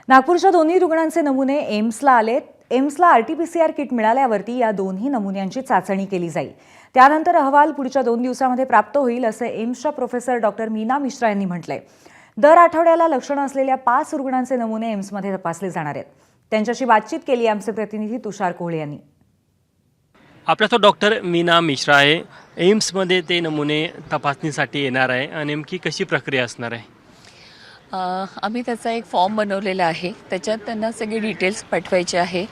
नागपूरच्या दोन्ही रुग्णांचे नमुने एम्सला आलेत. एम्सला आरटीपीसीआर किट मिळाल्यावरती या दोन्ही नमुन्यांची चाचणी केली जाईल. त्यानंतर अहवाल पुढच्या 2 दिवसांमध्ये प्राप्त होईल, असे एम्सच्या प्रोफेसर डॉक्टर मीना मिश्रा यांनी म्हटलंय. दर आठवड्याला लक्षणं असलेल्या 5 रुग्णांचे नमुने एम्समध्ये तपासले जाणार आहेत. त्यांच्याशी बातचीत केली आमचे प्रतिनिधी तुषार कोहळे यांनी. आपल्यासोबत डॉक्टर मीना मिश्रा आहे. एम्समध्ये ते नमुने तपासणीसाठी येणार आहे. नेमकी कशी प्रक्रिया असणार आहे? आम्ही त्याचा एक फॉर्म बनवलेला आहे. त्याच्यात त्यांना सगळे डिटेल्स पाठवायचे आहे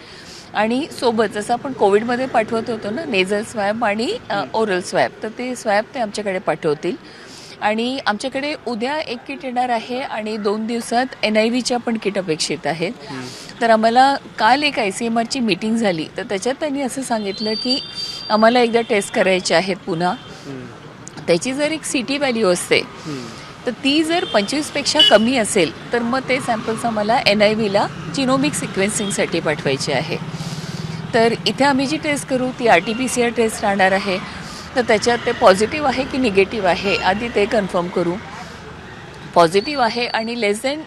आणि सोबत जसं आपण कोविडमध्ये पाठवत होतो ना, नेझल स्वॅब आणि ओरल स्वॅब, तर ते स्वॅब ते आमच्याकडे पाठवतील. आणि आमच्याकडे उद्या एक किट येणार आहे आणि 2 दिवसात NIVच्या पण किट अपेक्षित आहेत. तर आम्हाला काल एक ICMRची मीटिंग झाली, तर त्याच्यात त्यांनी असं सांगितलं की आम्हाला एकदा टेस्ट करायचे आहेत पुन्हा. त्याची जर एक CT व्हॅल्यू असते तर ती जर 25पेक्षा कमी असेल तर मग ते सॅम्पल्स आम्हाला NIVला जिनोमिक सिक्वेन्सिंगसाठी पाठवायचे आहे. तर इथे आम्ही जी टेस्ट करू ती RT-PCR टेस्ट राहणार आहे. तर त्याच्यात ते पॉझिटिव्ह आहे की निगेटिव्ह आहे आधी ते कन्फर्म करू. पॉझिटिव्ह आहे आणि लेस दॅन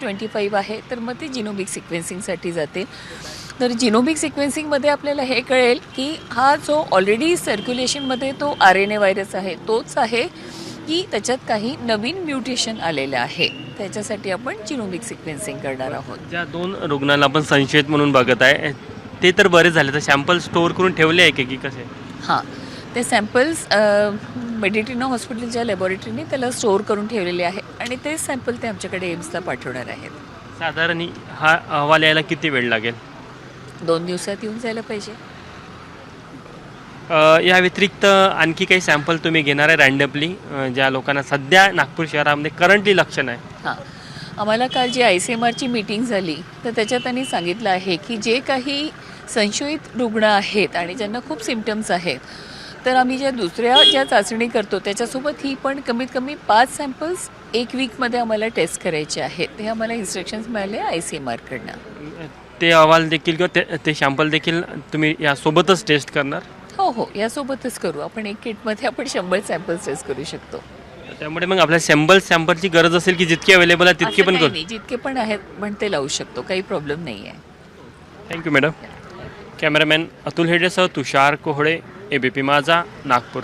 25 आहे तर मग ते जिनोमिक सिक्वेन्सिंगसाठी जाते. तर जिनोमिक सिक्वेन्सिंगमध्ये आपल्याला हे कळेल की हा जो ऑलरेडी सर्क्युलेशनमध्ये तो RNA व्हायरस आहे तोच आहे की त्याच्यात काही नवीन म्युटेशन आलेलं आहे. त्याच्यासाठी आपण जिनोमिक सिक्वेन्सिंग करणार आहोत. ज्या 2 रुग्णांना आपण संशयित म्हणून बघत आहे ते तर बरे झाले, तर सॅम्पल स्टोअर करून ठेवले आहे की कसे? हां, ते सॅम्पल्स मेडिट्रिना हॉस्पिटलच्या लॅबॉरेटरीने त्याला स्टोअर करून ठेवलेले आहे आणि ते सॅम्पल ते आमच्याकडे एम्सला पाठवणार आहेत. साधारण हा अहवाल यायला किती वेळ लागेल? 2 दिवसात येऊन जायला पाहिजे. या व्यतिरिक्त आणखी काही सॅम्पल तुम्ही घेणार आहे रँडमली ज्या लोकांना सध्या नागपूर शहरामध्ये करंटली लक्षण आहे? हां, आम्हाला काल जी ICMRची मीटिंग झाली तर त्याच्यात त्यांनी सांगितलं आहे की जे काही संशयित रुग्ण आहेत आणि ज्यांना खूप सिम्पटम्स आहेत तर आम्ही ज्या चाचणी करतो त्याच्यासोबत ही पण कमीत कमी 5 सॅम्पल्स 1 वीकमध्ये आम्हाला टेस्ट करायचे आहेत. ते आम्हाला इन्स्ट्रक्शन्स मिळाले ICMRकडनं. ते अहवाल देखील किंवा ते सॅम्पल देखील तुम्ही यासोबतच टेस्ट करणार? हो, यासोबतच करू. आपण एक किटमध्ये आपण 100 सॅम्पल्स टेस्ट करू शकतो. त्यामुळे मग आपल्या सॅम्पलची गरज असेल की जितके अवेलेबल आहे तितके पण करू? जितके पण आहेत पण ते लावू शकतो, काही प्रॉब्लेम नाही आहे. Thank you madam. कॅमेरामॅन अतुल हेडेसह तुषार कोहळे, ABP माझा, नागपूर.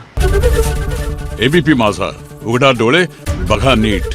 ABP माझा, उघडा डोळे बघा नीट.